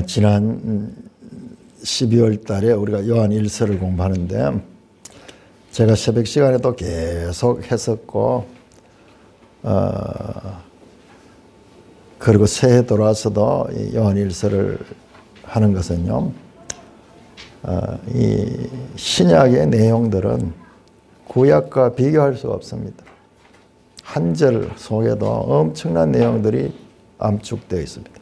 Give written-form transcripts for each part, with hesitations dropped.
지난 12월 달에 우리가 요한 1서를 공부하는데 제가 새벽 시간에도 계속 했었고 그리고 새해 돌아와서도 요한 1서를 하는 것은요, 이 신약의 내용들은 구약과 비교할 수가 없습니다. 한 절 속에도 엄청난 내용들이 암축되어 있습니다.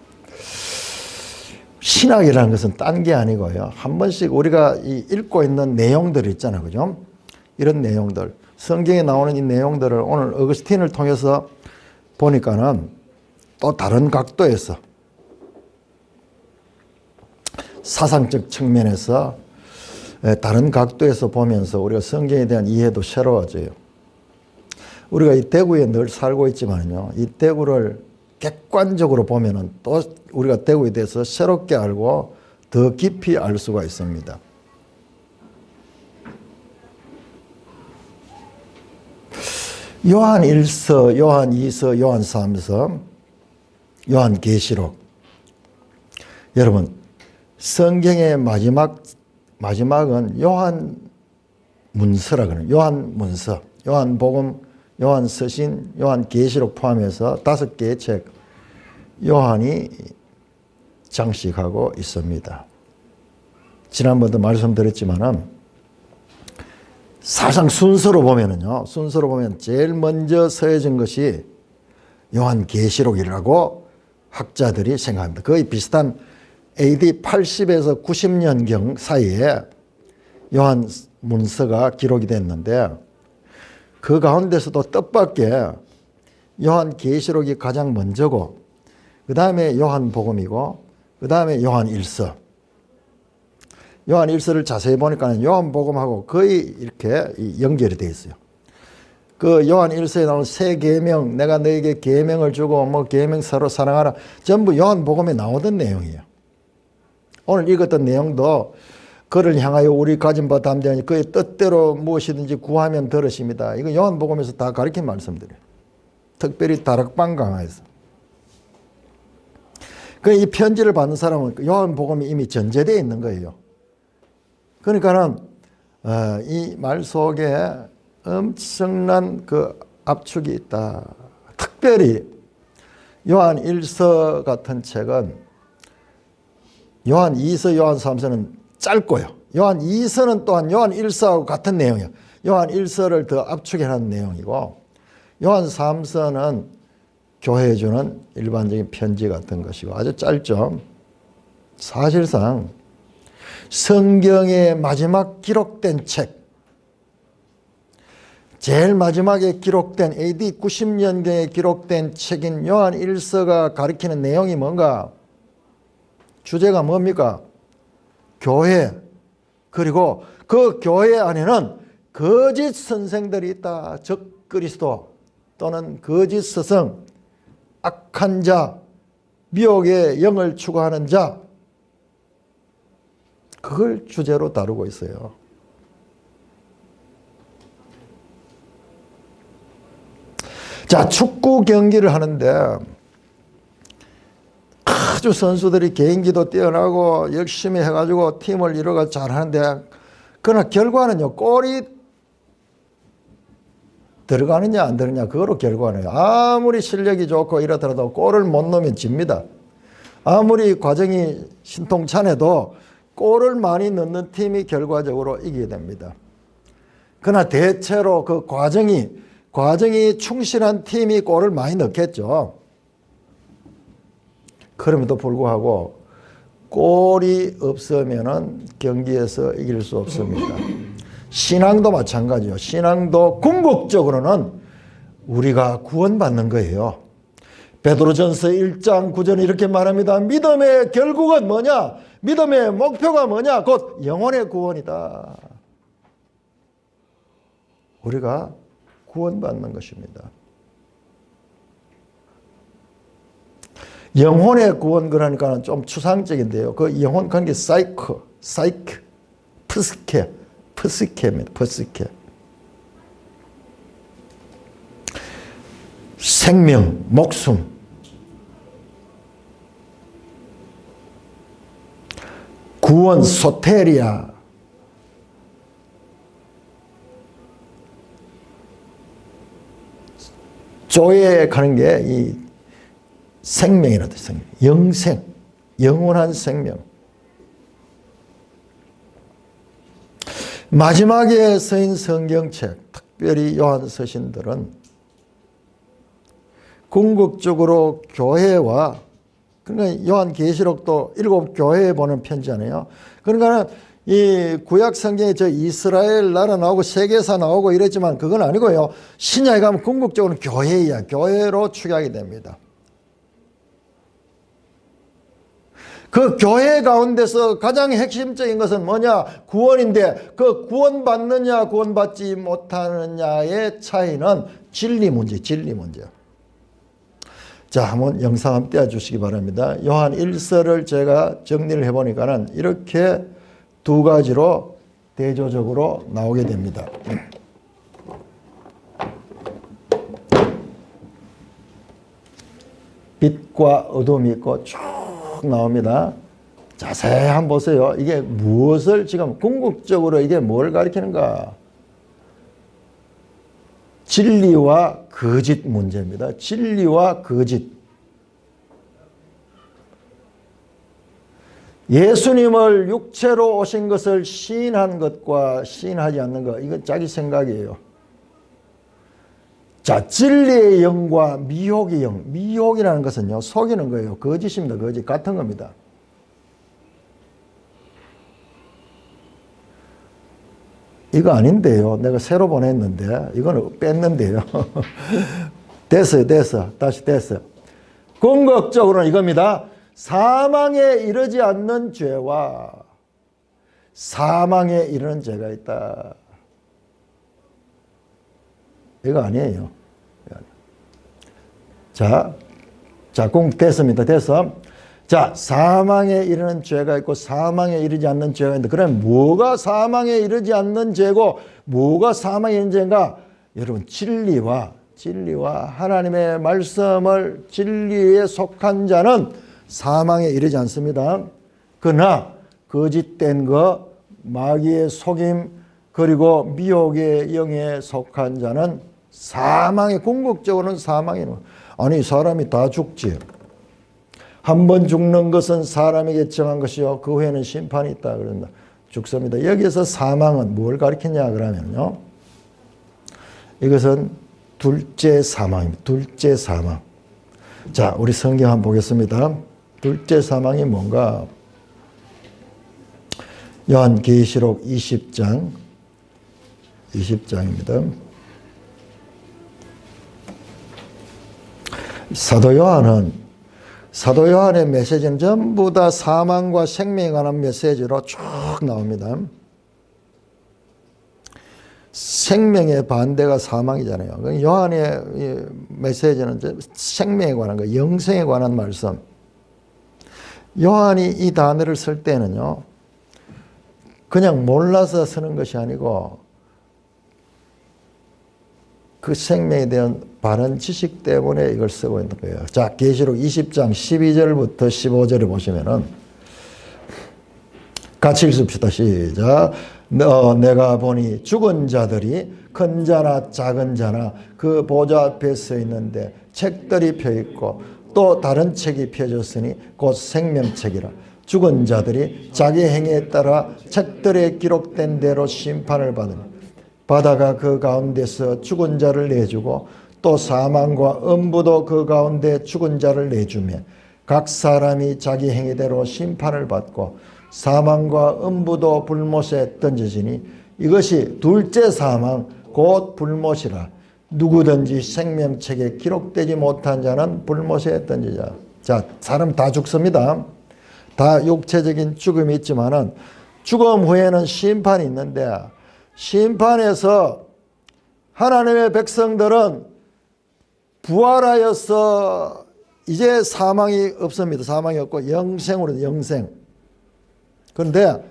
신학이라는 것은 딴 게 아니고요, 한 번씩 우리가 읽고 있는 내용들 있잖아요, 그죠? 이런 내용들, 성경에 나오는 이 내용들을 오늘 어거스틴을 통해서 보니까는 또 다른 각도에서, 사상적 측면에서 다른 각도에서 보면서 우리가 성경에 대한 이해도 새로워져요. 우리가 이 대구에 늘 살고 있지만요, 이 대구를 객관적으로 보면은 또 우리가 대구에 대해서 새롭게 알고 더 깊이 알 수가 있습니다. 요한 1서, 요한 2서, 요한 3서, 요한 계시록. 여러분, 성경의 마지막은 요한 문서라 그래요. 요한 문서, 요한 복음, 요한 서신, 요한 계시록 포함해서 5개의 책, 요한이 장식하고 있습니다. 지난번도 말씀드렸지만은 사실상 순서로 보면 제일 먼저 서해진 것이 요한 계시록이라고 학자들이 생각합니다. 거의 비슷한 AD 80에서 90년경 사이에 요한 문서가 기록이 됐는데, 그 가운데서도 뜻밖의 요한 계시록이 가장 먼저고, 그 다음에 요한 복음이고, 그 다음에 요한 1서. 요한 1서를 자세히 보니까 요한 복음하고 거의 이렇게 연결이 되어 있어요. 그 요한 1서에 나오는 새 계명, 내가 너에게 계명을 주고 뭐 계명서로 사랑하라, 전부 요한 복음에 나오던 내용이에요. 오늘 읽었던 내용도 그를 향하여 우리 가진 바 담대하니 그의 뜻대로 무엇이든지 구하면 들으십니다. 이거 요한복음에서 다 가르친 말씀드려요. 특별히 다락방 강화에서. 이 편지를 받는 사람은 요한복음이 이미 전제되어 있는 거예요. 그러니까는 이 말 속에 엄청난 그 압축이 있다. 특별히 요한 1서 같은 책은, 요한 2서, 요한 3서는 짧고요. 요한 2서는 또한 요한 1서하고 같은 내용이에요. 요한 1서를 더 압축해놓은 내용이고, 요한 3서는 교회에 주는 일반적인 편지 같은 것이고 아주 짧죠. 사실상 성경의 마지막 기록된 책, 제일 마지막에 기록된 AD 90년경에 기록된 책인 요한 1서가 가리키는 내용이 뭔가? 주제가 뭡니까? 교회, 그리고 그 교회 안에는 거짓 선생들이 있다. 적 그리스도 또는 거짓 스승, 악한 자, 미혹의 영을 추구하는 자, 그걸 주제로 다루고 있어요. 자, 축구 경기를 하는데 아주 선수들이 개인기도 뛰어나고 열심히 해가지고 팀을 이뤄가 잘하는데, 그러나 결과는요, 골이 들어가느냐 안 들어가느냐, 그거로 결과는 아무리 실력이 좋고 이렇더라도 골을 못 넣으면 집니다. 아무리 과정이 신통찮아도 골을 많이 넣는 팀이 결과적으로 이기게 됩니다. 그러나 대체로 그 과정이 충실한 팀이 골을 많이 넣겠죠. 그럼에도 불구하고 골이 없으면 경기에서 이길 수 없습니다. 신앙도 마찬가지요. 신앙도 궁극적으로는 우리가 구원받는 거예요. 베드로전서 1장 9절에 이렇게 말합니다. 믿음의 결국은 뭐냐? 믿음의 목표가 뭐냐? 곧 영혼의 구원이다. 우리가 구원받는 것입니다. 영혼의 구원, 그러니까 좀 추상적인데요. 그 영혼 관계 프스케입니다. 생명, 목숨. 구원 소테리아. 조에 가는 게 이 생명이라도 생명, 영생, 영원한 생명. 마지막에 쓰인 성경책, 특별히 요한서신들은 궁극적으로 교회와, 그러니까 요한계시록도 7교회에 보낸 편지잖아요. 그러니까 이 구약 성경에 저 이스라엘 나라 나오고 세계사 나오고 이랬지만 그건 아니고요. 신약에 가면 궁극적으로 교회야. 교회로 축약이 됩니다. 그 교회 가운데서 가장 핵심적인 것은 뭐냐? 구원인데 그 구원받느냐 구원받지 못하느냐의 차이는 진리 문제, 진리 문제. 자, 한번 영상 한번 띄워주시기 바랍니다. 요한 1서를 제가 정리를 해보니까는 이렇게 두 가지로 대조적으로 나오게 됩니다. 빛과 어둠이 있고 쭉 나옵니다. 자세히 한번 보세요. 이게 무엇을 지금 궁극적으로 이게 뭘 가리키는가? 진리와 거짓 문제입니다. 진리와 거짓. 예수님을 육체로 오신 것을 시인한 것과 시인하지 않는 것, 이건 자기 생각이에요. 자, 진리의 영과 미혹의 영. 미혹이라는 것은요, 속이는 거예요. 거짓입니다. 거짓. 같은 겁니다. 이거 아닌데요. 내가 새로 보냈는데, 이거는 뺐는데요. 됐어요. 됐어. 다시 됐어요. 궁극적으로는 이겁니다. 사망에 이르지 않는 죄와 사망에 이르는 죄가 있다. 이거 아니에요. 자, 됐습니다. 됐어. 자, 사망에 이르는 죄가 있고 사망에 이르지 않는 죄가 있는데, 그럼 뭐가 사망에 이르지 않는 죄고 뭐가 사망에 이르는 죄인가? 여러분, 진리와 하나님의 말씀을 진리에 속한 자는 사망에 이르지 않습니다. 그러나 거짓된 것, 마귀의 속임, 그리고 미혹의 영에 속한 자는 사망에, 궁극적으로는 사망에. 아니, 사람이 다 죽지. 한 번 죽는 것은 사람에게 정한 것이요 그 후에는 심판이 있다 그런다. 죽습니다. 여기서 사망은 뭘 가리키냐 그러면요, 이것은 둘째 사망입니다. 둘째 사망. 자, 우리 성경 한번 보겠습니다. 둘째 사망이 뭔가? 요한계시록 20장입니다. 사도 요한의 메시지는 전부 다 사망과 생명에 관한 메시지로 쭉 나옵니다. 생명의 반대가 사망이잖아요. 요한의 메시지는 생명에 관한 거, 영생에 관한 말씀. 요한이 이 단어를 쓸 때는요, 그냥 몰라서 쓰는 것이 아니고 그 생명에 대한 바른 지식 때문에 이걸 쓰고 있는 거예요. 자, 계시록 20장 12절부터 15절을 보시면은 같이 읽읍시다. 시작. 내가 보니 죽은 자들이 큰 자나 작은 자나 그 보좌 앞에 서 있는데 책들이 펴 있고 또 다른 책이 펴졌으니 곧 생명책이라. 죽은 자들이 자기 행위에 따라 책들에 기록된 대로 심판을 받으니 바다가 그 가운데서 죽은 자를 내주고 또 사망과 음부도 그 가운데 죽은 자를 내주며 각 사람이 자기 행위대로 심판을 받고 사망과 음부도 불못에 던져지니 이것이 둘째 사망 곧 불못이라. 누구든지 생명책에 기록되지 못한 자는 불못에 던지자. 자, 사람 다 죽습니다. 다 육체적인 죽음이 있지만은 죽음 후에는 심판이 있는데, 심판에서 하나님의 백성들은 부활하여서 이제 사망이 없습니다. 사망이 없고 영생으로, 영생. 그런데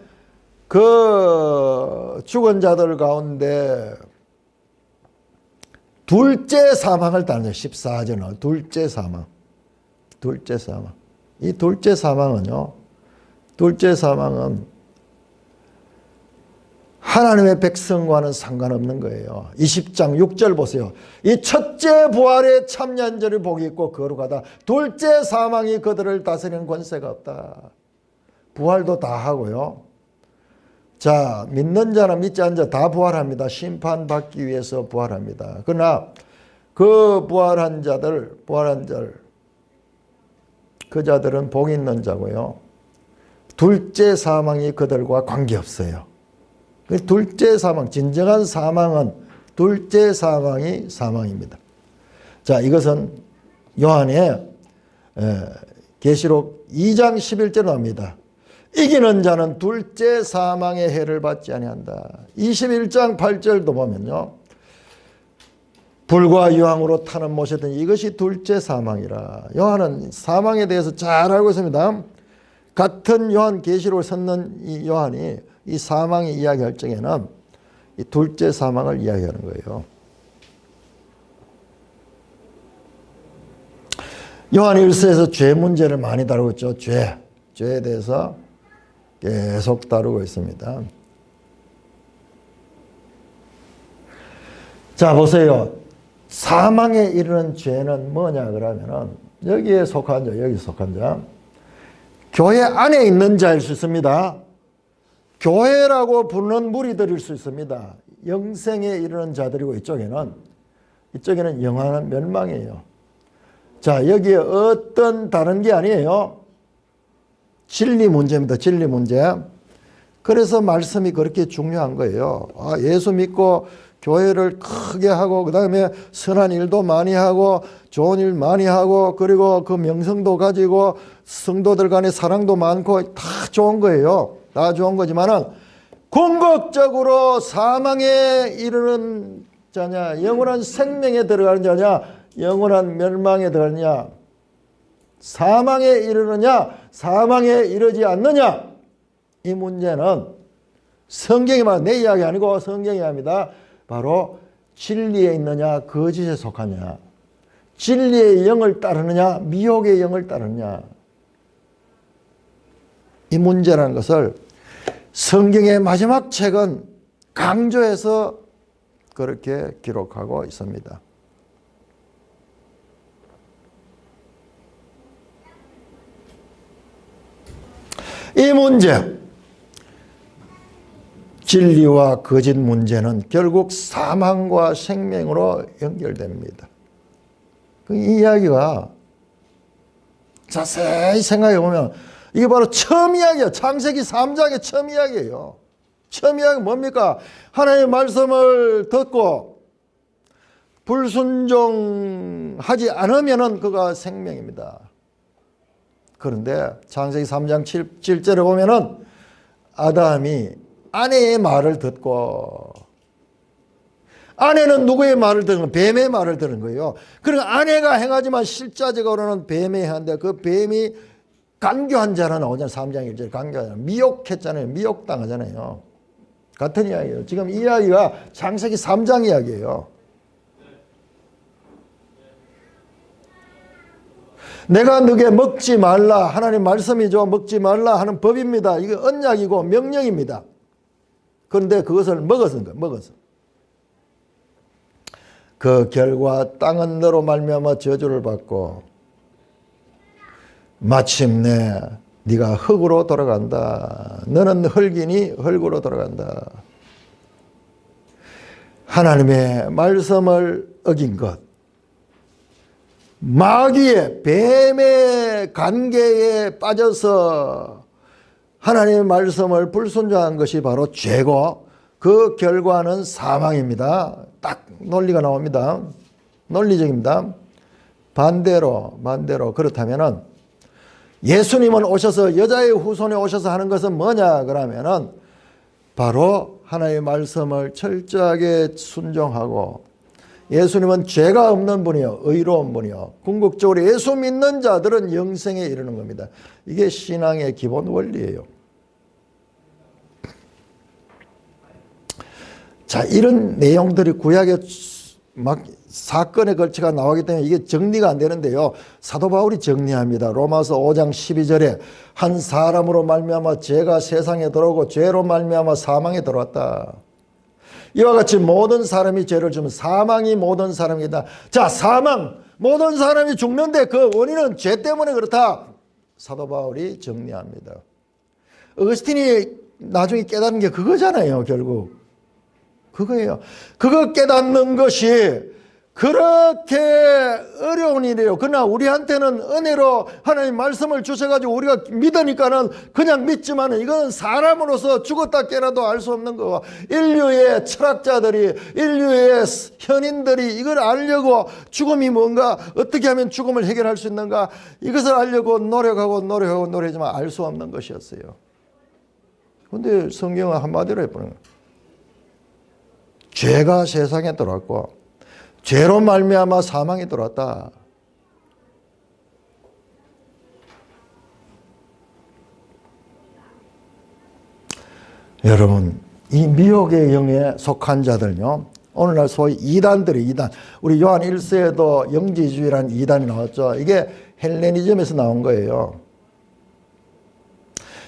그 죽은 자들 가운데 둘째 사망을 따르는 14절은 둘째 사망. 둘째 사망. 이 둘째 사망은요, 둘째 사망은 하나님의 백성과는 상관없는 거예요. 20장 6절 보세요. 이 첫째 부활에 참여한 자를 복이 있고 거룩하다. 둘째 사망이 그들을 다스리는 권세가 없다. 부활도 다 하고요. 자, 믿는 자나 믿지 않는 자 다 부활합니다. 심판받기 위해서 부활합니다. 그러나 그 부활한 자들, 그 자들은 복 있는 자고요. 둘째 사망이 그들과 관계없어요. 둘째 사망, 진정한 사망은 둘째 사망이 사망입니다. 자, 이것은 요한의 계시록 2장 11절에 나옵니다. 이기는 자는 둘째 사망의 해를 받지 아니한다. 21장 8절도 보면요. 불과 유황으로 타는 못이든 이것이 둘째 사망이라. 요한은 사망에 대해서 잘 알고 있습니다. 같은 요한 계시록을 썼는 이 요한이 이 사망의 이야기할 적에는 이 둘째 사망을 이야기하는 거예요. 요한 1서에서 죄 문제를 많이 다루고 있죠. 죄에 대해서 계속 다루고 있습니다. 자, 보세요. 사망에 이르는 죄는 뭐냐 그러면은 여기에 속한 자, 여기 속한 자. 교회 안에 있는 자일 수 있습니다. 교회라고 부르는 무리들일 수 있습니다. 영생에 이르는 자들이고 이쪽에는 영원한 멸망이에요. 자, 여기에 어떤 다른 게 아니에요. 진리 문제입니다. 진리 문제. 그래서 말씀이 그렇게 중요한 거예요. 예수 믿고 교회를 크게 하고 그 다음에 선한 일도 많이 하고 좋은 일 많이 하고 그리고 그 명성도 가지고 성도들 간에 사랑도 많고 다 좋은 거예요. 다 좋은 거지만은 궁극적으로 사망에 이르는 자냐, 영원한 생명에 들어가는 자냐, 영원한 멸망에 들어가느냐, 사망에 이르느냐, 사망에 이르지 않느냐, 이 문제는 성경이 말, 내 이야기 아니고 성경이 합니다. 바로 진리에 있느냐, 거짓에 속하냐, 진리의 영을 따르느냐, 미혹의 영을 따르느냐, 이 문제라는 것을 성경의 마지막 책은 강조해서 그렇게 기록하고 있습니다. 이 문제, 진리와 거짓 문제는 결국 사망과 생명으로 연결됩니다. 이 이야기가 자세히 생각해 보면 이게 바로 처음 이야기예요. 창세기 3장의 처음 이야기예요. 처음 이야기 뭡니까? 하나님의 말씀을 듣고 불순종하지 않으면 그가 생명입니다. 그런데 창세기 3장 7절에 보면은 아담이 아내의 말을 듣고, 아내는 누구의 말을 듣는 거예요? 뱀의 말을 듣는 거예요. 그러니까 아내가 행하지만 실자적으로는 뱀이 행한데 그 뱀이 간교한 자는 나오잖아요. 3장 1절 간교한 자. 미혹했잖아요. 미혹당하잖아요. 같은 이야기예요. 지금 이 이야기가 창세기 3장 이야기예요. 내가 너게 먹지 말라, 하나님 말씀이죠. 먹지 말라 하는 법입니다. 이게 언약이고 명령입니다. 그런데 그것을 먹었은 거예요. 먹었어. 그 결과 땅은 너로 말미암아 저주를 받고 마침내 네가 흙으로 돌아간다. 너는 흙이니 흙으로 돌아간다. 하나님의 말씀을 어긴 것, 마귀의 뱀의 관계에 빠져서 하나님의 말씀을 불순종한 것이 바로 죄고 그 결과는 사망입니다. 딱 논리가 나옵니다. 논리적입니다. 반대로 그렇다면은 예수님은 오셔서 여자의 후손에 오셔서 하는 것은 뭐냐 그러면은 바로 하나님의 말씀을 철저하게 순종하고 예수님은 죄가 없는 분이요 의로운 분이요 궁극적으로 예수 믿는 자들은 영생에 이르는 겁니다. 이게 신앙의 기본 원리예요. 자, 이런 내용들이 구약에 막 사건에 걸쳐가 나오기 때문에 이게 정리가 안 되는데요. 사도 바울이 정리합니다. 로마서 5장 12절에 한 사람으로 말미암아 죄가 세상에 들어오고 죄로 말미암아 사망에 들어왔다. 이와 같이 모든 사람이 죄를 지으면 사망이 모든 사람이다. 자, 사망, 모든 사람이 죽는데 그 원인은 죄 때문에 그렇다. 사도 바울이 정리합니다. 어거스틴이 나중에 깨닫는 게 그거잖아요. 결국 그거예요. 그거 깨닫는 것이 그렇게 어려운 일이에요. 그러나 우리한테는 은혜로 하나님 말씀을 주셔가지고 우리가 믿으니까는 그냥 믿지만 이건 사람으로서 죽었다 깨라도 알 수 없는 거. 인류의 철학자들이, 인류의 현인들이 이걸 알려고 죽음이 뭔가, 어떻게 하면 죽음을 해결할 수 있는가, 이것을 알려고 노력하지만 알 수 없는 것이었어요. 그런데 성경은 한마디로 해버린 거예요. 죄가 세상에 들어왔고 죄로 말미암아 사망이 들어왔다. 여러분, 이 미혹의 영에 속한 자들요, 오늘날 소위 이단들이, 우리 요한 1서에도 영지주의라는 이단이 나왔죠. 이게 헬레니즘에서 나온 거예요.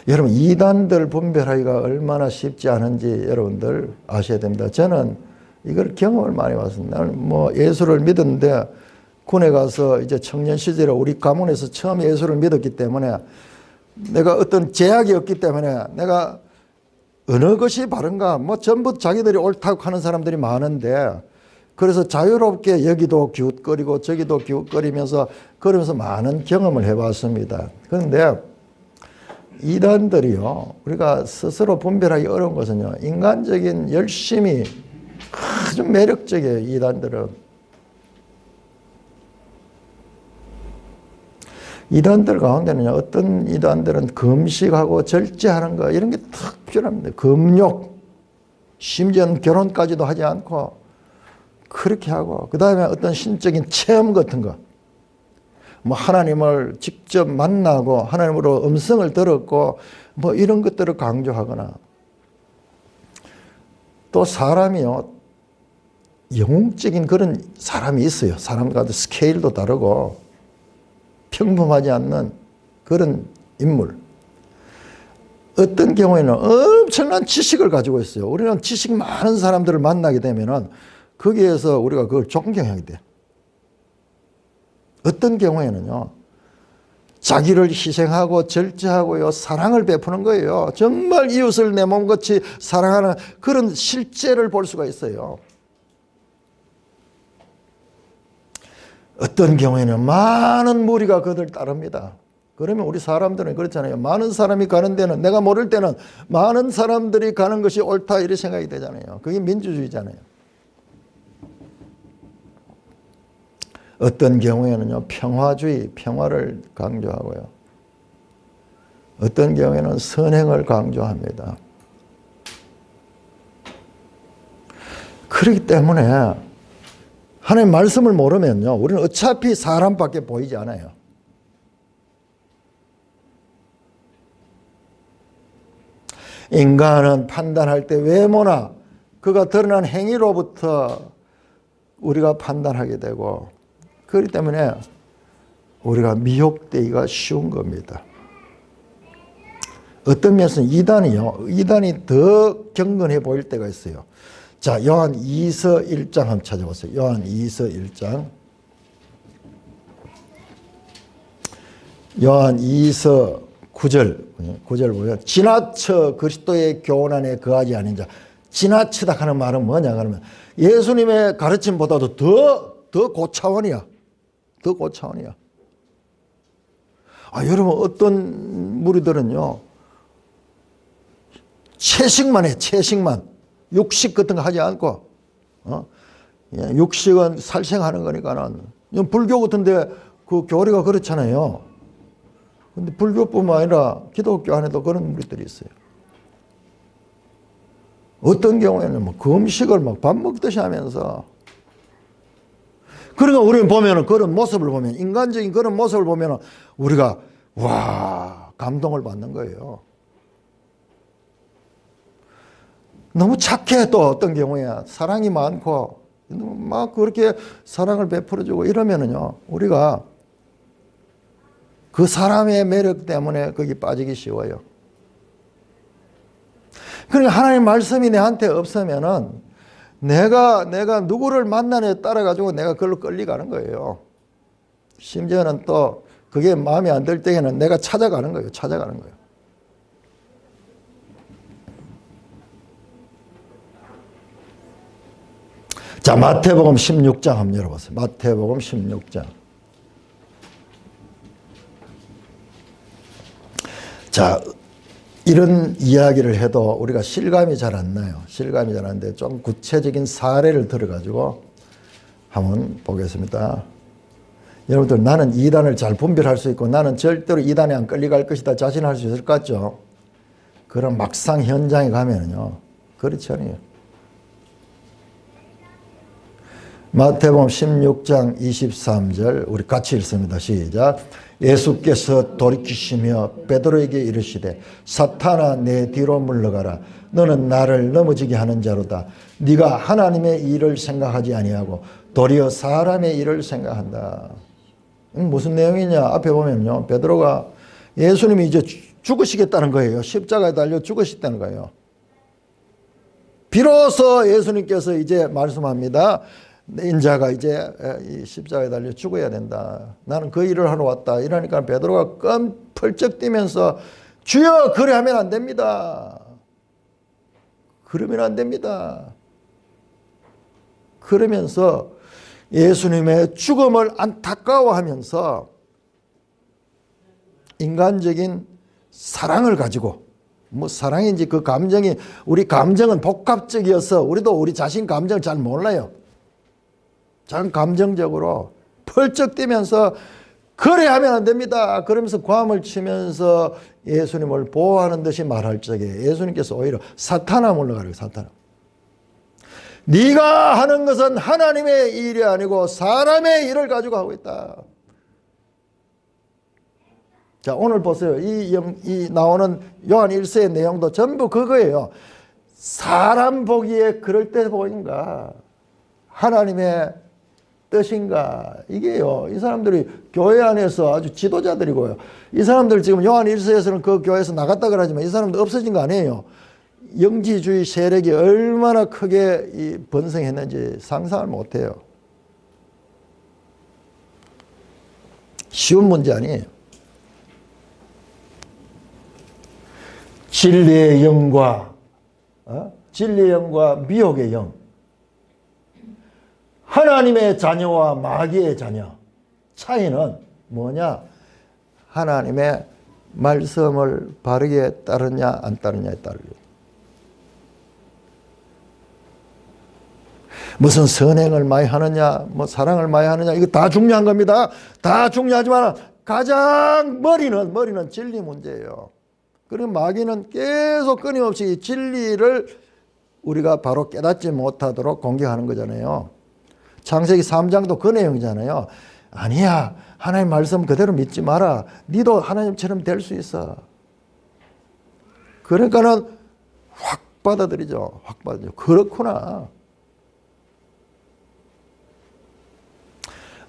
여러분, 이단들 분별하기가 얼마나 쉽지 않은지 여러분들 아셔야 됩니다. 저는 이걸 경험을 많이 해봤습니다. 나는 예수를 믿었는데 군에 가서 이제 청년 시절에 우리 가문에서 처음 예수를 믿었기 때문에 내가 어떤 제약이 없기 때문에 내가 어느 것이 바른가, 전부 자기들이 옳다고 하는 사람들이 많은데, 그래서 자유롭게 여기도 기웃거리고 저기도 기웃거리면서 그러면서 많은 경험을 해봤습니다. 그런데 이단들이요, 우리가 스스로 분별하기 어려운 것은요, 인간적인 열심이 아주 매력적이에요. 이단들은. 이단들 가운데는 어떤 이단들은 금식하고 절제하는 거 이런 게 특별합니다. 금욕, 심지어는 결혼까지도 하지 않고 그렇게 하고, 그 다음에 어떤 신적인 체험 같은 거, 하나님을 직접 만나고 하나님으로 음성을 들었고 이런 것들을 강조하거나, 또 사람이요, 영웅적인 그런 사람이 있어요. 사람과도 스케일도 다르고 평범하지 않는 그런 인물. 어떤 경우에는 엄청난 지식을 가지고 있어요. 우리는 지식 많은 사람들을 만나게 되면은 거기에서 우리가 그걸 존경하게 돼. 어떤 경우에는요, 자기를 희생하고 절제하고요, 사랑을 베푸는 거예요. 정말 이웃을 내 몸같이 사랑하는 그런 실제를 볼 수가 있어요. 어떤 경우에는 많은 무리가 그들 따릅니다. 그러면 우리 사람들은 그렇잖아요. 많은 사람이 가는 데는, 내가 모를 때는 많은 사람들이 가는 것이 옳다 이렇게 생각이 되잖아요. 그게 민주주의잖아요. 어떤 경우에는요, 평화주의, 평화를 강조하고요. 어떤 경우에는 선행을 강조합니다. 그렇기 때문에 하나님 말씀을 모르면요, 우리는 어차피 사람밖에 보이지 않아요. 인간은 판단할 때 외모나 그가 드러난 행위로부터 우리가 판단하게 되고, 그렇기 때문에 우리가 미혹되기가 쉬운 겁니다. 어떤 면에서는 이단이 더 경건해 보일 때가 있어요. 자, 요한 2서 1장 한번 찾아보세요. 요한 2서 1장. 요한 2서 9절 보면, 지나쳐 그리스도의 교훈 안에 거하지 않은 자. 지나치다 하는 말은 뭐냐 그러면 예수님의 가르침보다도 더 고차원이야. 더 고차원이야. 여러분, 어떤 무리들은요, 채식만 해, 채식만. 육식 같은 거 하지 않고, 육식은 살생하는 거니까는. 불교 같은데 그 교리가 그렇잖아요. 근데 불교뿐만 아니라 기독교 안에도 그런 무리들이 있어요. 어떤 경우에는 금식을 밥 먹듯이 하면서. 그러니까 우리는 보면은 그런 모습을 보면, 인간적인 그런 모습을 보면은 우리가 와, 감동을 받는 거예요. 너무 착해. 또 어떤 경우에 사랑이 많고 막 그렇게 사랑을 베풀어주고 이러면은요, 우리가 그 사람의 매력 때문에 거기 빠지기 쉬워요. 그러니까 하나님의 말씀이 내한테 없으면은 내가 누구를 만나냐에 따라 가지고 내가 그걸로 끌려가는 거예요. 심지어는 또 그게 마음에 안 들 때에는 내가 찾아가는 거예요. 찾아가는 거예요. 자, 마태복음 16장 한번 열어보세요. 마태복음 16장. 자, 이런 이야기를 해도 우리가 실감이 잘 안 나요. 실감이 잘 안 나는데 좀 구체적인 사례를 들어가지고 한번 보겠습니다. 여러분들, 나는 이단을 잘 분별할 수 있고 나는 절대로 이단에 안 끌려갈 것이다 자신할 수 있을 것 같죠? 그럼 막상 현장에 가면은요, 그렇지 않아요. 마태복음 16장 23절 우리 같이 읽습니다. 시작. 예수께서 돌이키시며 베드로에게 이르시되 사탄아 내 뒤로 물러가라. 너는 나를 넘어지게 하는 자로다. 네가 하나님의 일을 생각하지 아니하고 도리어 사람의 일을 생각한다. 무슨 내용이냐? 앞에 보면요, 베드로가 예수님이 이제 죽으시겠다는 거예요. 십자가에 달려 죽으시겠다는 거예요. 비로소 예수님께서 이제 말씀합니다. 인자가 이제 이 십자가에 달려 죽어야 된다. 나는 그 일을 하러 왔다. 이러니까 베드로가 껌펄쩍 뛰면서 주여, 그래 하면 안 됩니다. 그러면 안 됩니다. 그러면서 예수님의 죽음을 안타까워하면서 인간적인 사랑을 가지고, 뭐 사랑인지 그 감정이, 우리 감정은 복합적이어서 우리도 우리 자신 감정을 잘 몰라요. 참 감정적으로 펄쩍 뛰면서 그래 하면 안 됩니다. 그러면서 고함을 치면서 예수님을 보호하는 듯이 말할 적에 예수님께서 오히려 사탄아 물러가라고. 사탄아, 네가 하는 것은 하나님의 일이 아니고 사람의 일을 가지고 하고 있다. 자, 오늘 보세요. 이 나오는 요한 1서의 내용도 전부 그거예요. 사람 보기에 그럴 때 보인가, 하나님의 뜻인가, 이게요. 이 사람들이 교회 안에서 아주 지도자들이고요. 이 사람들 지금 요한 1서에서는 그 교회에서 나갔다 그러지만 이 사람들 없어진 거 아니에요. 영지주의 세력이 얼마나 크게 번성했는지 상상을 못해요. 쉬운 문제 아니에요. 진리의 영과 진리의 영과 미혹의 영, 하나님의 자녀와 마귀의 자녀 차이는 뭐냐? 하나님의 말씀을 바르게 따르냐 안 따르냐에 따르죠. 무슨 선행을 많이 하느냐, 뭐 사랑을 많이 하느냐, 이거 다 중요한 겁니다. 다 중요하지만 가장 머리는 진리 문제예요. 그리고 마귀는 계속 끊임없이 이 진리를 우리가 바로 깨닫지 못하도록 공격하는 거잖아요. 창세기 3장도 그 내용이잖아요. 아니야, 하나님 말씀 그대로 믿지 마라. 니도 하나님처럼 될 수 있어. 그러니까는 확 받아들이죠. 확 받아들이죠. 그렇구나.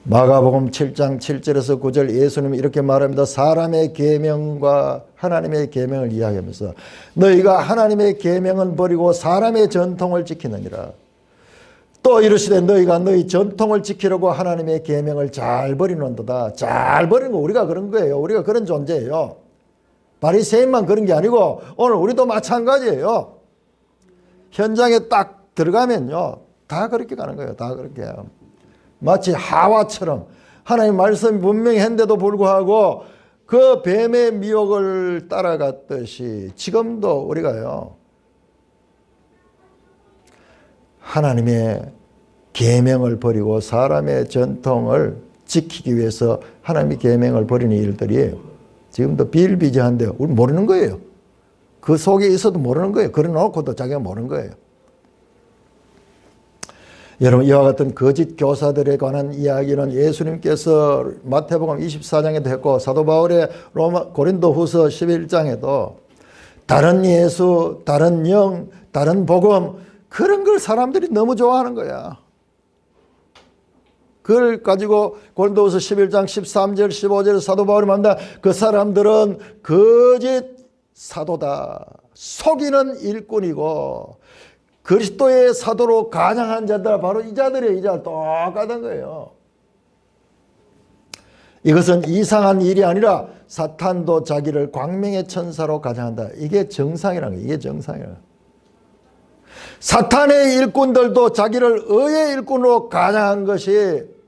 마가복음 7장 7절에서 9절 예수님이 이렇게 말합니다. 사람의 계명과 하나님의 계명을 이야기하면서 너희가 하나님의 계명은 버리고 사람의 전통을 지키느니라. 또 이르시되 너희가 너희 전통을 지키려고 하나님의 계명을 잘 버리는도다. 잘 버리는 거 우리가 그런 거예요. 우리가 그런 존재예요. 바리새인만 그런 게 아니고 오늘 우리도 마찬가지예요. 현장에 딱 들어가면요, 다 그렇게 가는 거예요. 다 그렇게. 마치 하와처럼 하나님 말씀이 분명히 했는데도 불구하고 그 뱀의 미혹을 따라갔듯이 지금도 우리가요, 하나님의 계명을 버리고 사람의 전통을 지키기 위해서 하나님의 계명을 버리는 일들이 지금도 비일비재한데 우리 모르는 거예요. 그 속에 있어도 모르는 거예요. 그래놓고도 자기가 모르는 거예요. 여러분, 이와 같은 거짓 교사들에 관한 이야기는 예수님께서 마태복음 24장에도 했고 사도 바울의 고린도후서 11장에도 다른 예수, 다른 영, 다른 복음, 그런 걸 사람들이 너무 좋아하는 거야. 그걸 가지고 고린도후서 11장 13절 15절에 사도 바울이 말합니다. 그 사람들은 거짓 사도다. 속이는 일꾼이고 그리스도의 사도로 간양한 자들, 바로 이 자들의 이자 똑같은 거예요. 이것은 이상한 일이 아니라 사탄도 자기를 광명의 천사로 가장한다. 이게 정상이라는 거예요. 이게 정상이라는 거예요. 사탄의 일꾼들도 자기를 의의 일꾼으로 가장한 것이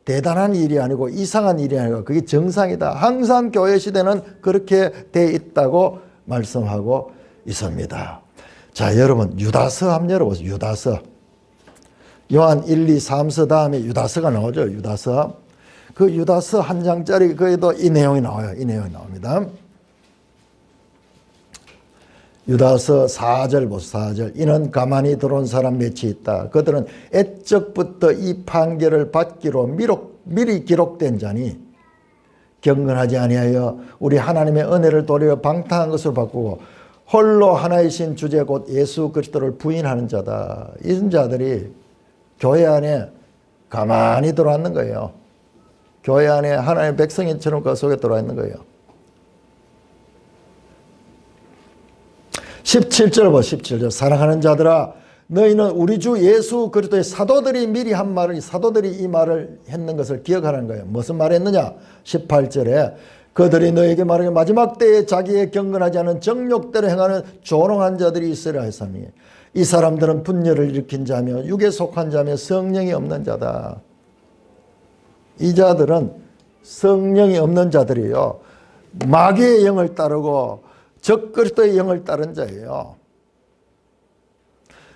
대단한 일이 아니고 이상한 일이 아니고 그게 정상이다. 항상 교회 시대는 그렇게 돼 있다고 말씀하고 있습니다. 자, 여러분 유다서 한번 열어보세요. 유다서. 요한 1, 2, 3서 다음에 유다서가 나오죠. 유다서. 그 유다서 한 장짜리 거기도 이 내용이 나와요. 이 내용이 나옵니다. 유다서 4절 보세요. 4절. 이는 가만히 들어온 사람 몇이 있다. 그들은 애적부터 이 판결을 받기로 미리 기록된 자니 경건하지 아니하여 우리 하나님의 은혜를 도리어 방탕한 것으로 바꾸고 홀로 하나이신 주제 곧 예수 그리스도를 부인하는 자다. 이런 자들이 교회 안에 가만히 들어왔는 거예요. 교회 안에 하나님의 백성인처럼 그 속에 들어와 있는 거예요. 17절 봐. 17절. 사랑하는 자들아 너희는 우리 주 예수 그리스도의 사도들이 미리 한 말을, 사도들이 이 말을 했는 것을 기억하라는 거예요. 무슨 말 했느냐? 18절에 그들이 너에게 말하기 마지막 때에 자기의 경건하지 않은 정욕대로 행하는 조롱한 자들이 있으라 했으니 이 사람들은 분열을 일으킨 자며 육에 속한 자며 성령이 없는 자다. 이 자들은 성령이 없는 자들이에요. 마귀의 영을 따르고 적그리스도의 영을 따른 자예요.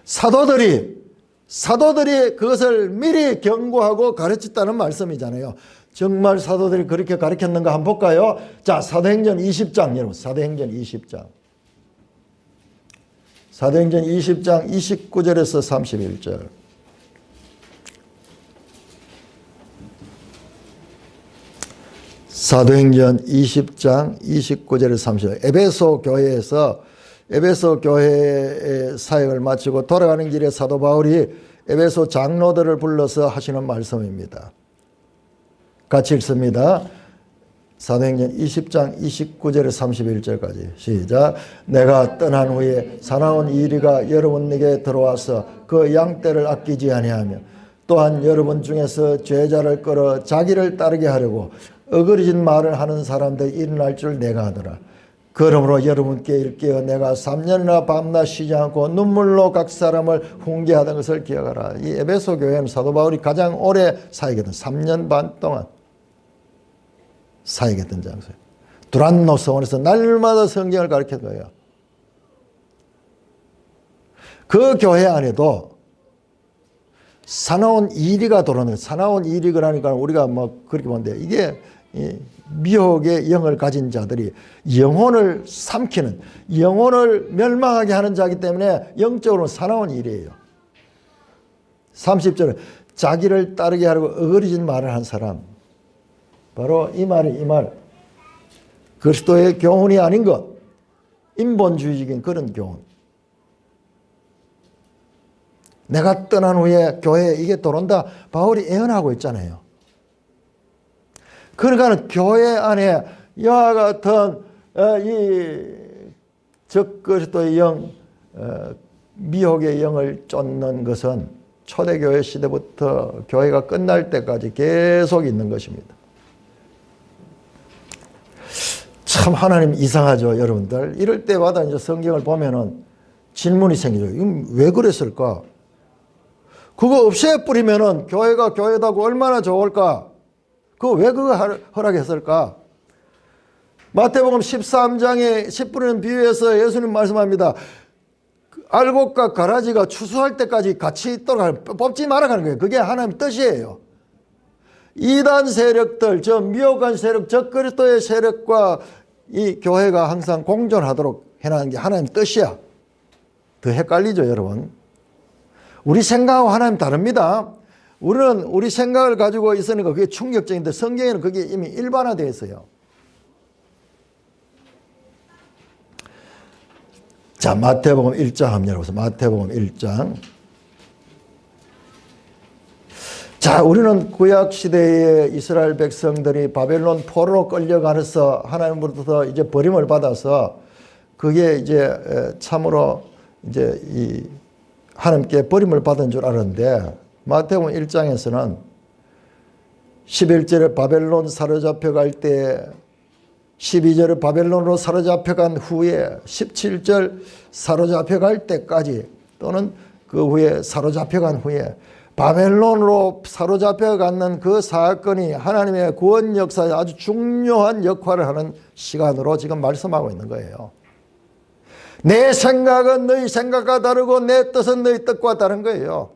사도들이 그것을 미리 경고하고 가르쳤다는 말씀이잖아요. 정말 사도들이 그렇게 가르쳤는가 한번 볼까요? 자, 사도행전 20장 여러분. 사도행전 20장. 사도행전 20장 29절에서 31절. 사도행전 20장 29절에서 30절. 에베소 교회의 사역을 마치고 돌아가는 길에 사도 바울이 에베소 장로들을 불러서 하시는 말씀입니다. 같이 읽습니다. 사도행전 20장 29절에서 31절까지 시작. 내가 떠난 후에 사나운 이리가 여러분에게 들어와서 그 양떼를 아끼지 아니하며 또한 여러분 중에서 죄자를 끌어 자기를 따르게 하려고 어그러진 말을 하는 사람들이 일어날 줄 내가 하더라. 그러므로 여러분께 일깨어 내가 3년이나 밤낮 쉬지 않고 눈물로 각 사람을 훈계하던 것을 기억하라. 이 에베소 교회는 사도 바울이 가장 오래 사역했던 3년 반 동안 사역했던 장소예요. 두란노 서원에서 날마다 성경을 가르쳤던 거예요. 그 교회 안에도 사나운 이리가 돌아오는, 사나운 이리가라니까 우리가 뭐 그렇게 보는데 이게 미혹의 영을 가진 자들이 영혼을 삼키는, 영혼을 멸망하게 하는 자이기 때문에 영적으로는 사나운 일이에요. 30절에 자기를 따르게 하려고 어그러진 말을 한 사람, 바로 이 말이 이 말. 그리스도의 교훈이 아닌 것, 인본주의적인 그런 교훈. 내가 떠난 후에 교회에 이게 들어온다. 바울이 예언하고 있잖아요. 그러니까 교회 안에 이와 같은 이 적그리스도의 영, 미혹의 영을 쫓는 것은 초대교회 시대부터 교회가 끝날 때까지 계속 있는 것입니다. 참 하나님 이상하죠, 여러분들. 이럴 때마다 이제 성경을 보면은 질문이 생기죠. 이건 왜 그랬을까? 그거 없애버리면은 교회가 교회다고 얼마나 좋을까? 왜 그거 허락했을까? 마태복음 13장에 10분의 비유에서 예수님 말씀합니다. 알곡과 가라지가 추수할 때까지 같이 있도록 뽑지 말아가는 거예요. 그게 하나님 뜻이에요. 이단 세력들, 저 미혹한 세력, 적그리스도의 세력과 이 교회가 항상 공존하도록 해나가는 게 하나님 뜻이야. 더 헷갈리죠, 여러분? 우리 생각하고 하나님 다릅니다. 우리는 우리 생각을 가지고 있으니까 그게 충격적인데 성경에는 그게 이미 일반화되어 있어요. 자, 마태복음 1장 한번 열어보세요. 마태복음 1장. 자, 우리는 구약 시대에 이스라엘 백성들이 바벨론 포로로 끌려가서 하나님으로부터 이제 버림을 받아서 그게 이제 참으로 이제 이 하나님께 버림을 받은 줄 알았는데, 마태복음 1장에서는 11절에 바벨론 사로잡혀 갈 때, 12절에 바벨론으로 사로잡혀간 후에, 17절 사로잡혀갈 때까지, 또는 그 후에 사로잡혀간 후에 바벨론으로 사로잡혀가는 그 사건이 하나님의 구원 역사에 아주 중요한 역할을 하는 시간으로 지금 말씀하고 있는 거예요. 내 생각은 너희 생각과 다르고 내 뜻은 너희 뜻과 다른 거예요.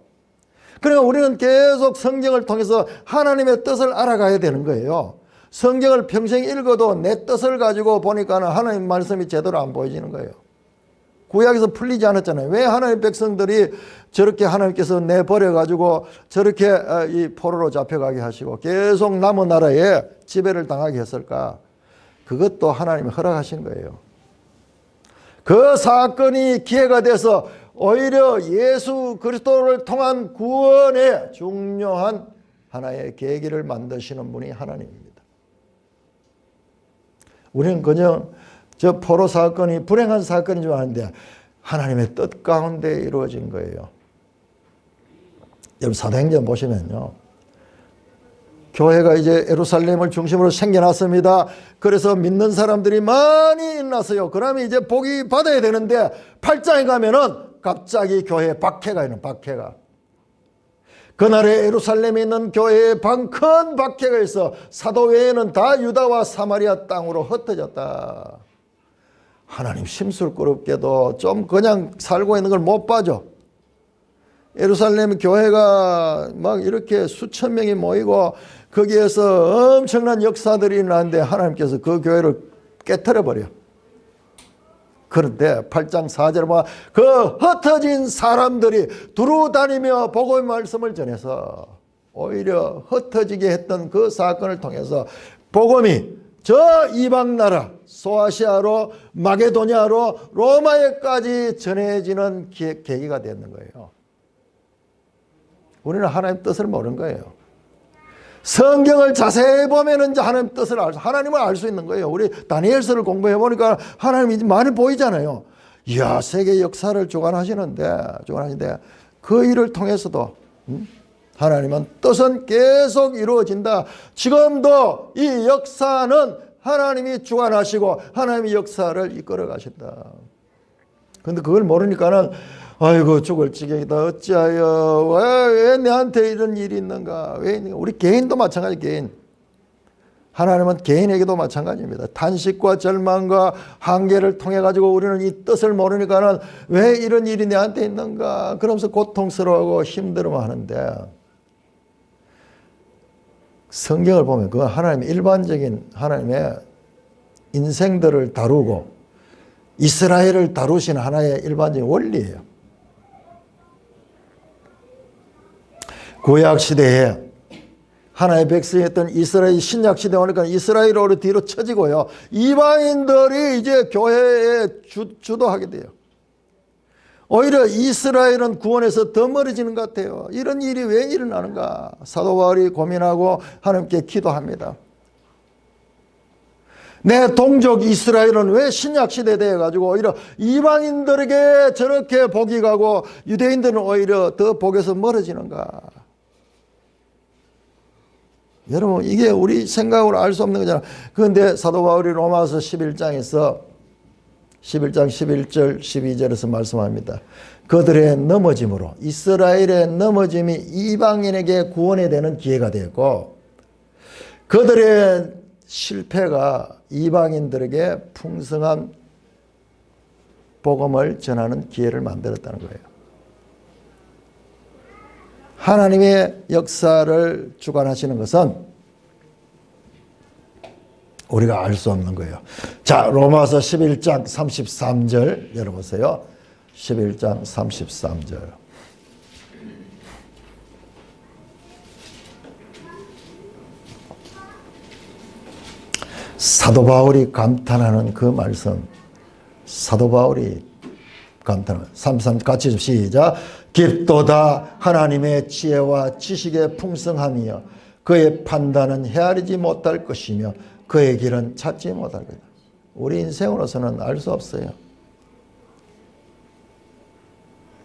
그러니까 우리는 계속 성경을 통해서 하나님의 뜻을 알아가야 되는 거예요. 성경을 평생 읽어도 내 뜻을 가지고 보니까 하나님 말씀이 제대로 안 보여지는 거예요. 구약에서 풀리지 않았잖아요. 왜 하나님 백성들이 저렇게 하나님께서 내버려가지고 저렇게 이 포로로 잡혀가게 하시고 계속 남은 나라에 지배를 당하게 했을까? 그것도 하나님이 허락하신 거예요. 그 사건이 기회가 돼서 오히려 예수 그리스도를 통한 구원의 중요한 하나의 계기를 만드시는 분이 하나님입니다. 우리는 그냥 저 포로 사건이 불행한 사건인 줄 아는데 하나님의 뜻 가운데 이루어진 거예요. 여러분 사도행전 보시면요, 교회가 이제 예루살렘을 중심으로 생겨났습니다. 그래서 믿는 사람들이 많이 일어났어요. 그러면 이제 복이 받아야 되는데 8장에 가면은 갑자기 교회에 박해가 있는, 박해가. 그날에 예루살렘에 있는 교회에 큰 박해가 있어 사도 외에는 다 유다와 사마리아 땅으로 흩어졌다. 하나님 심술스럽게도 좀 그냥 살고 있는 걸 못 봐줘. 예루살렘 교회가 막 이렇게 수천 명이 모이고 거기에서 엄청난 역사들이 일어나는데 하나님께서 그 교회를 깨트려 버려. 그런데 8장 4절에 보면 그 흩어진 사람들이 두루 다니며 복음의 말씀을 전해서 오히려 흩어지게 했던 그 사건을 통해서 복음이 저 이방 나라 소아시아로 마게도냐로 로마에까지 전해지는 계기가 되는 거예요. 우리는 하나님의 뜻을 모르는 거예요. 성경을 자세히 보면 이제 하나님의 뜻을 하나님을 알 수 있는 거예요. 우리 다니엘서를 공부해 보니까 하나님이 많이 보이잖아요. 이야, 세계 역사를 주관하시는데 그 일을 통해서도 하나님은 뜻은 계속 이루어진다. 지금도 이 역사는 하나님이 주관하시고 하나님이 역사를 이끌어 가신다. 그런데 그걸 모르니까는 아이고 죽을 지경이다. 어찌하여 왜 내한테 이런 일이 있는가? 왜 있는가? 우리 개인도 마찬가지. 개인. 하나님은 개인에게도 마찬가지입니다. 탄식과 절망과 한계를 통해 가지고 우리는 이 뜻을 모르니까는 왜 이런 일이 내한테 있는가? 그러면서 고통스러워하고 힘들어하는데 성경을 보면 그건 하나님의 일반적인 하나님의 인생들을 다루고 이스라엘을 다루신 하나의 일반적인 원리예요. 구약 시대에 하나의 백성이었던 이스라엘 신약 시대에 오니까 이스라엘어로 뒤로 쳐지고요. 이방인들이 이제 교회에 주도하게 돼요. 오히려 이스라엘은 구원에서 더 멀어지는 것 같아요. 이런 일이 왜 일어나는가? 사도 바울이 고민하고 하나님께 기도합니다. 내 동족 이스라엘은 왜 신약 시대 되어 가지고 오히려 이방인들에게 저렇게 복이 가고 유대인들은 오히려 더 복에서 멀어지는가? 여러분 이게 우리 생각으로 알 수 없는 거잖아. 그런데 사도 바울이 로마서 11장에서 11장 11절 12절에서 말씀합니다. 그들의 넘어짐으로 이스라엘의 넘어짐이 이방인에게 구원에 되는 기회가 되었고 그들의 실패가 이방인들에게 풍성한 복음을 전하는 기회를 만들었다는 거예요. 하나님의 역사를 주관하시는 것은 우리가 알 수 없는 거예요. 자, 로마서 11장 33절 열어보세요. 11장 33절. 사도 바울이 감탄하는 그 말씀, 사도 바울이 감탄을 33 같이 좀 시작. 깊도다 하나님의 지혜와 지식의 풍성함이여 그의 판단은 헤아리지 못할 것이며 그의 길은 찾지 못할 것이다. 우리 인생으로서는 알 수 없어요.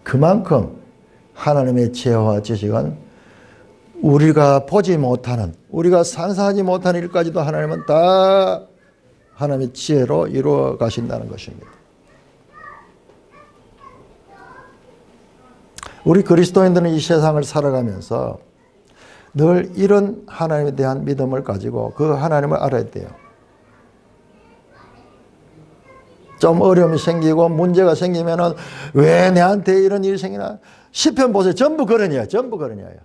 그만큼 하나님의 지혜와 지식은 우리가 보지 못하는, 우리가 상상하지 못하는 일까지도 하나님은 다 하나님의 지혜로 이루어 가신다는 것입니다. 우리 그리스도인들은 이 세상을 살아가면서 늘 이런 하나님에 대한 믿음을 가지고 그 하나님을 알아야 돼요. 좀 어려움이 생기고 문제가 생기면은 왜 내한테 이런 일이 생기나? 시편 보세요. 전부 그런 이야기예요. 전부 그런 이야기예요.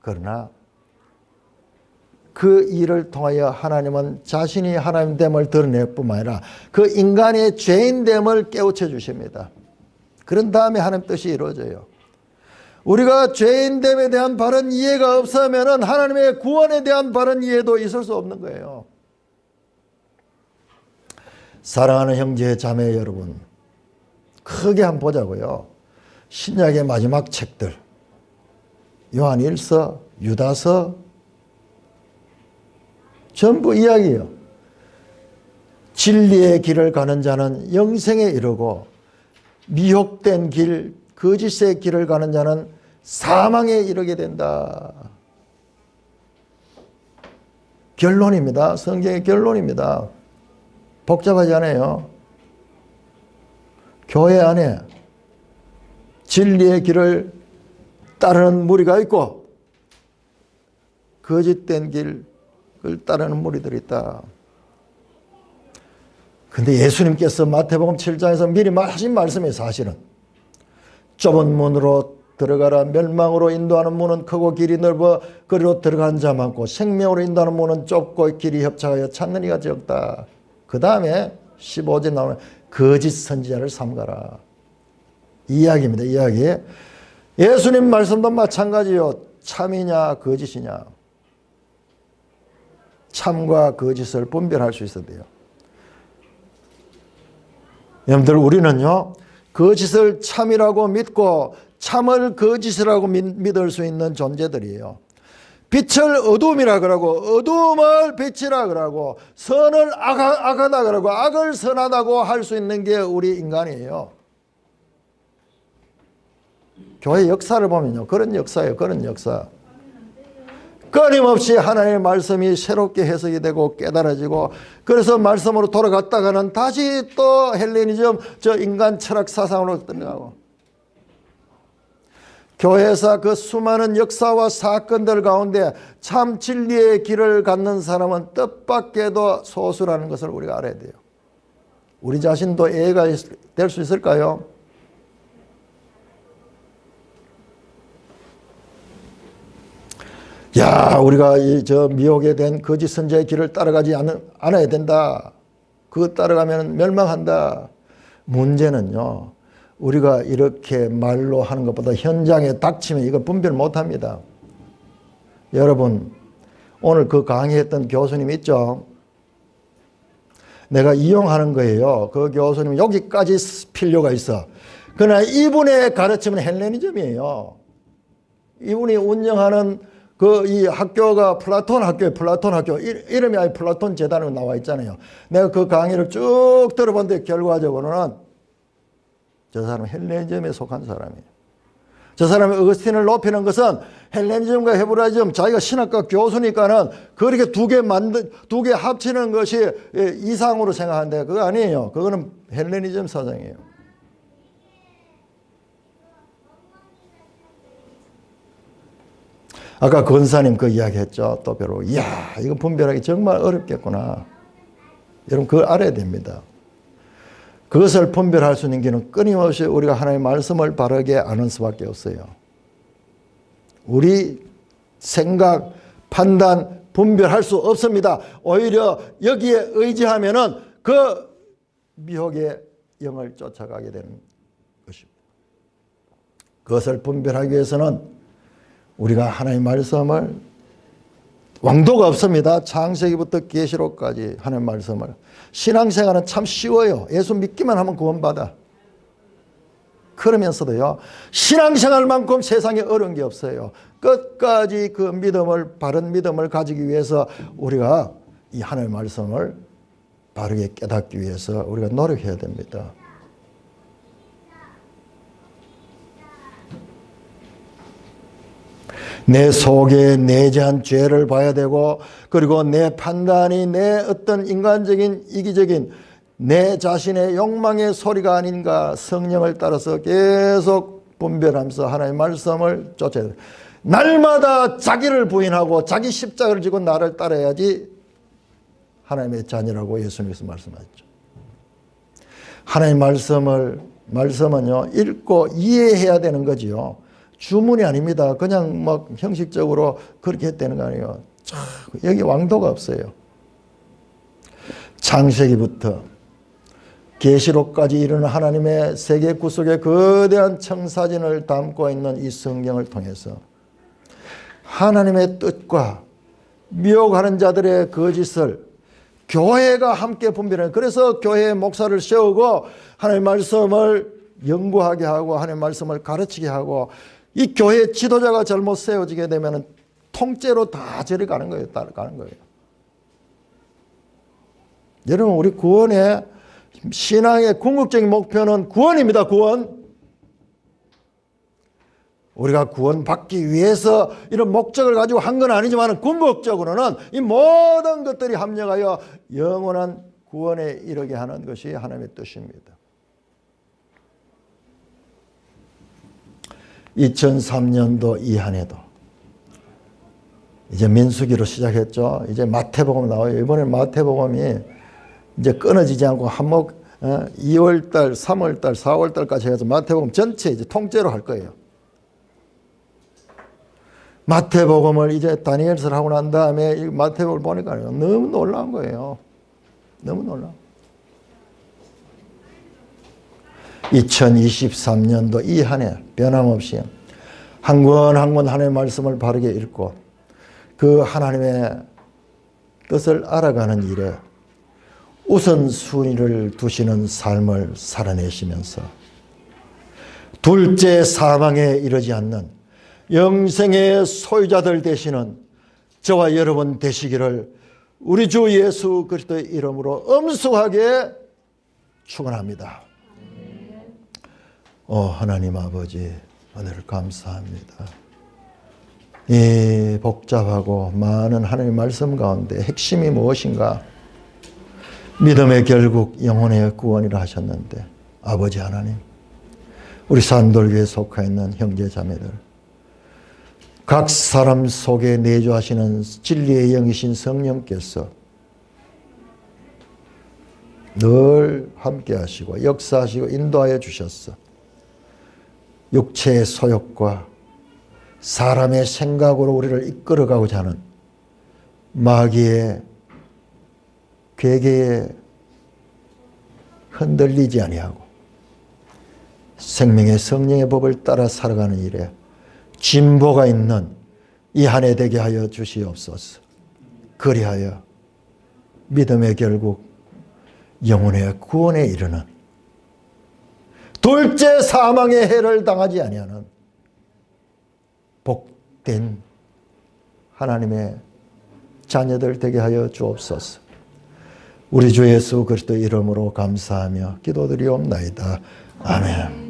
그러나 그 일을 통하여 하나님은 자신이 하나님됨을 드러낼 뿐만 아니라 그 인간의 죄인됨을 깨우쳐 주십니다. 그런 다음에 하나님 뜻이 이루어져요. 우리가 죄인됨에 대한 바른 이해가 없으면 하나님의 구원에 대한 바른 이해도 있을 수 없는 거예요. 사랑하는 형제 자매 여러분, 크게 한번 보자고요. 신약의 마지막 책들, 요한일서, 유다서, 전부 이야기예요. 진리의 길을 가는 자는 영생에 이르고 미혹된 길, 거짓의 길을 가는 자는 사망에 이르게 된다. 결론입니다. 성경의 결론입니다. 복잡하지 않아요. 교회 안에 진리의 길을 따르는 무리가 있고 거짓된 길을 따르는 무리들이 있다. 근데 예수님께서 마태복음 7장에서 미리 하신 말씀이 사실은 좁은 문으로 들어가라. 멸망으로 인도하는 문은 크고 길이 넓어 그리로 들어가는 자 많고 생명으로 인도하는 문은 좁고 길이 협착하여 찾는 이가 적다. 그 다음에 15절 나오는 거짓 선지자를 삼가라. 이야기입니다. 이야기. 예수님 말씀도 마찬가지요. 참이냐 거짓이냐. 참과 거짓을 분별할 수 있어야 돼요. 여러분들 우리는요. 거짓을 참이라고 믿고 참을 거짓이라고 믿을 수 있는 존재들이에요. 빛을 어둠이라 그러고 어둠을 빛이라 그러고 선을 악하다 그러고 악을 선하다고 할 수 있는 게 우리 인간이에요. 교회 역사를 보면요. 그런 역사예요. 그런 역사. 끊임없이 하나님의 말씀이 새롭게 해석이 되고 깨달아지고 그래서 말씀으로 돌아갔다가는 다시 또 헬레니즘 저 인간 철학 사상으로 들어가고 교회에서 그 수많은 역사와 사건들 가운데 참 진리의 길을 갖는 사람은 뜻밖에도 소수라는 것을 우리가 알아야 돼요. 우리 자신도 예가 될 수 있을까요? 야, 우리가 저 미혹에 된 거짓 선지자의 길을 따라가지 않아야 된다. 그거 따라가면 멸망한다. 문제는요. 우리가 이렇게 말로 하는 것보다 현장에 닥치면 이거 분별 못합니다. 여러분 오늘 그 강의했던 교수님 있죠? 내가 이용하는 거예요. 그 교수님 여기까지 필요가 있어. 그러나 이분의 가르침은 헬레니즘이에요. 이분이 운영하는 그 이 학교가 플라톤 학교예요. 플라톤 학교. 이름이 아예 플라톤 재단으로 나와 있잖아요. 내가 그 강의를 쭉 들어봤는데 결과적으로는 저 사람은 헬레니즘에 속한 사람이에요. 저 사람이 어거스틴을 높이는 것은 헬레니즘과 헤브라이즘 자기가 신학과 교수니까는 그렇게 두 개 합치는 것이 이상으로 생각하는데 그거 아니에요. 그거는 헬레니즘 사상이에요. 아까 권사님 그 이야기 했죠. 또 배로. 이야, 이거 분별하기 정말 어렵겠구나. 여러분 그걸 알아야 됩니다. 그것을 분별할 수 있는 길은 끊임없이 우리가 하나님의 말씀을 바르게 아는 수밖에 없어요. 우리 생각, 판단, 분별할 수 없습니다. 오히려 여기에 의지하면은 그 미혹의 영을 쫓아가게 되는 것입니다. 그것을 분별하기 위해서는 우리가 하나님의 말씀을 왕도가 없습니다. 창세기부터 계시록까지 하는 말씀을. 신앙생활은 참 쉬워요. 예수 믿기만 하면 구원받아. 그러면서도요, 신앙생활만큼 세상에 어려운 게 없어요. 끝까지 그 믿음을, 바른 믿음을 가지기 위해서 우리가 이 하나님의 말씀을 바르게 깨닫기 위해서 우리가 노력해야 됩니다. 내 속에 내재한 죄를 봐야 되고, 그리고 내 판단이 내 어떤 인간적인 이기적인 내 자신의 욕망의 소리가 아닌가 성령을 따라서 계속 분별하면서 하나님의 말씀을 쫓아야 돼요. 날마다 자기를 부인하고 자기 십자가를 지고 나를 따라야지 하나님의 자녀라고 예수님께서 말씀하셨죠. 하나님의 말씀은요, 읽고 이해해야 되는 거지요. 주문이 아닙니다. 그냥 막 형식적으로 그렇게 했다는 거 아니에요. 여기 왕도가 없어요. 창세기부터 계시록까지 이르는 하나님의 세계 구속의 거대한 청사진을 담고 있는 이 성경을 통해서 하나님의 뜻과 미혹하는 자들의 거짓을 교회가 함께 분별해요. 그래서 교회의 목사를 세우고 하나님의 말씀을 연구하게 하고 하나님의 말씀을 가르치게 하고, 이 교회 지도자가 잘못 세워지게 되면 통째로 다 저리 가는 거예요. 따라가는 거예요. 여러분, 우리 구원의 신앙의 궁극적인 목표는 구원입니다. 구원. 우리가 구원받기 위해서 이런 목적을 가지고 한 건 아니지만 궁극적으로는 이 모든 것들이 합력하여 영원한 구원에 이르게 하는 것이 하나님의 뜻입니다. 2003년도 이 한 해도 이제 민수기로 시작했죠. 이제 마태복음 나와요. 이번에 마태복음이 이제 끊어지지 않고 한목 2월달, 3월달, 4월달까지 해서 마태복음 전체 이제 통째로 할 거예요. 마태복음을 이제 다니엘서를 하고 난 다음에 이 마태복음을 보니까 너무 놀라운 거예요. 너무 놀라워. 2023년도 이 한 해 변함없이 한 권 한 권 하나님의 말씀을 바르게 읽고 그 하나님의 뜻을 알아가는 일에 우선순위를 두시는 삶을 살아내시면서 둘째 사망에 이르지 않는 영생의 소유자들 되시는 저와 여러분 되시기를 우리 주 예수 그리스도의 이름으로 엄숙하게 축원합니다. 하나님 아버지, 은혜를 감사합니다. 이 복잡하고 많은 하나님의 말씀 가운데 핵심이 무엇인가? 믿음의 결국 영혼의 구원이라 하셨는데, 아버지 하나님, 우리 산돌교에 속해 있는 형제 자매들, 각 사람 속에 내주하시는 진리의 영이신 성령께서 늘 함께 하시고 역사하시고 인도하여 주셨어. 육체의 소욕과 사람의 생각으로 우리를 이끌어가고자 하는 마귀의 괴계에 흔들리지 아니하고 생명의 성령의 법을 따라 살아가는 일에 진보가 있는 이 한 해 되게 하여 주시옵소서. 그리하여 믿음의 결국 영혼의 구원에 이르는 둘째 사망의 해를 당하지 아니하는 복된 하나님의 자녀들 되게 하여 주옵소서. 우리 주 예수 그리스도 이름으로 감사하며 기도드리옵나이다. 아멘.